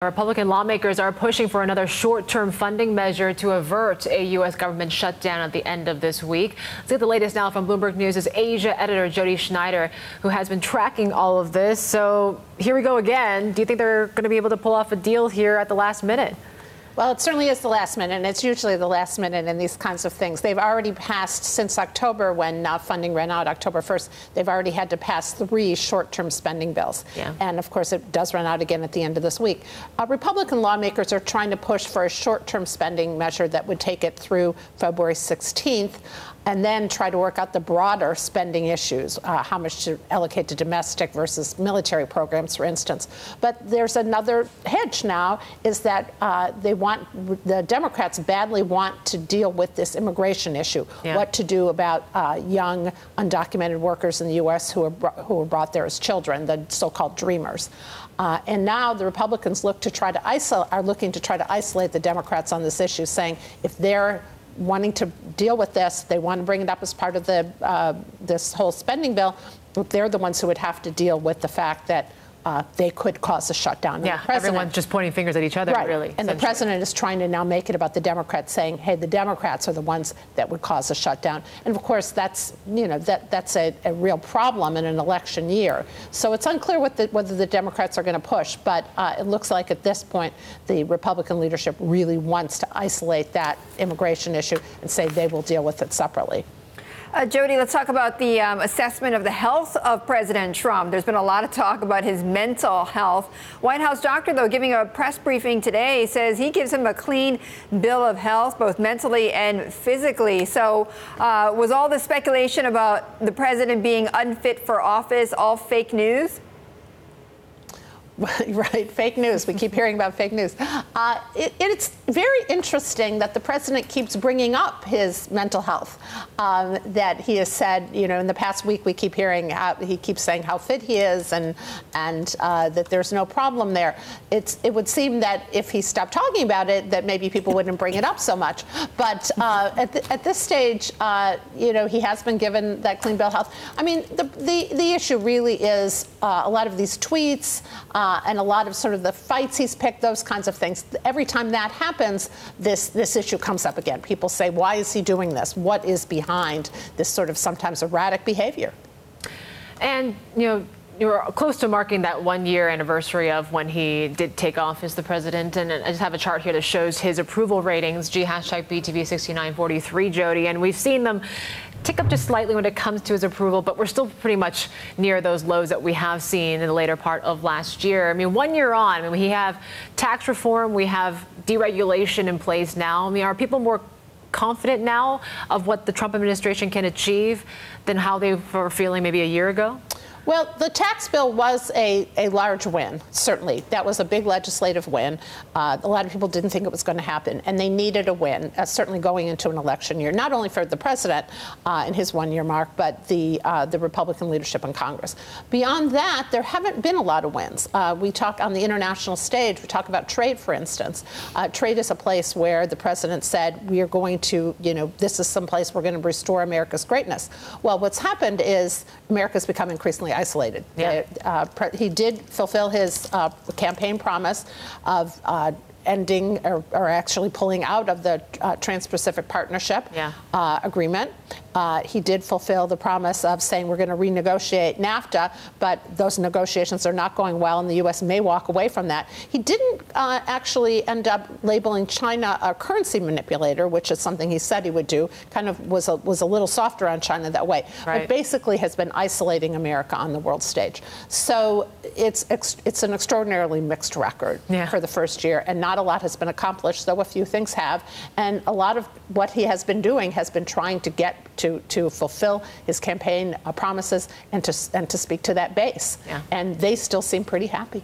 Republican lawmakers are pushing for another short-term funding measure to avert a U.S. government shutdown at the end of this week. Let's get the latest now from Bloomberg News' Asia editor Jodi Schneider, who has been tracking all of this. So here we go again. Do you think they're going to be able to pull off a deal here at the last minute? Well, it certainly is the last minute, and it's usually the last minute in these kinds of things. They've already passed, since October, when funding ran out, October 1st, they've already had to pass 3 short-term spending bills. Yeah. And, of course, it does run out again at the end of this week. Republican lawmakers are trying to push for a short-term spending measure that would take it through February 16th, and then try to work out the broader spending issues, how much to allocate to domestic versus military programs, for instance. But there's another hitch now, is that the Democrats badly want to deal with this immigration issue, what to do about young undocumented workers in the U.S. who were brought there as children, the so-called dreamers. And now the Republicans are looking to try to isolate the Democrats on this issue, saying if they're wanting to deal with this, they want to bring it up as part of this whole spending bill, they're the ones who would have to deal with the fact that they could cause a shutdown. Yeah, everyone's just pointing fingers at each other, right. Really. And the president is trying to now make it about the Democrats, saying, hey, the Democrats are the ones that would cause a shutdown. And, of course, that's a real problem in an election year. So it's unclear whether the Democrats are going to push. But it looks like at this point the Republican leadership really wants to isolate that immigration issue and say they will deal with it separately. Jodi, let's talk about the assessment of the health of President Trump. There's been a lot of talk about his mental health. White House doctor, though, giving a press briefing today, says he gives him a clean bill of health, both mentally and physically. So was all the speculation about the president being unfit for office all fake news? Right, fake news. We keep hearing about fake news. It's very interesting that the president keeps bringing up his mental health. That he has said, in the past week, we keep hearing he keeps saying how fit he is and that there's no problem there. It would seem that if he stopped talking about it, that maybe people wouldn't bring it up so much. But at this stage, he has been given that clean bill of health. I mean, the issue really is a lot of these tweets. And a lot of sort of the fights he's picked, those kinds of things. Every time that happens, this issue comes up again. People say, why is he doing this? What is behind this sort of sometimes erratic behavior? And, you're close to marking that 1-year anniversary of when he did take office as the president. And I just have a chart here that shows his approval ratings, #BTV6943, Jodi. And we've seen them tick up just slightly when it comes to his approval, but we're still pretty much near those lows that we have seen in the later part of last year. I mean, 1 year on, we have tax reform, we have deregulation in place now. I mean, are people more confident now of what the Trump administration can achieve than how they were feeling maybe a year ago? Well, the tax bill was a large win, certainly. That was a big legislative win. A lot of people didn't think it was going to happen, and they needed a win, certainly going into an election year, not only for the president in his 1-year mark, but the Republican leadership in Congress. Beyond that, there haven't been a lot of wins. We talk on the international stage, we talk about trade, for instance. Trade is a place where the president said, we are going to, this is some place we're going to restore America's greatness. Well, what's happened is America's become increasingly isolated. Yeah. He did fulfill his campaign promise of ending or actually pulling out of the Trans-Pacific Partnership agreement. He did fulfill the promise of saying we're going to renegotiate NAFTA, but those negotiations are not going well, and the U.S. may walk away from that. He didn't actually end up labeling China a currency manipulator, which is something he said he would do. Kind of was a little softer on China that way, right. But basically has been isolating America on the world stage. So it's an extraordinarily mixed record for the first year, and not a lot has been accomplished, though a few things have. And a lot of what he has been doing has been trying to get to fulfill his campaign promises and to speak to that base. Yeah. And they still seem pretty happy.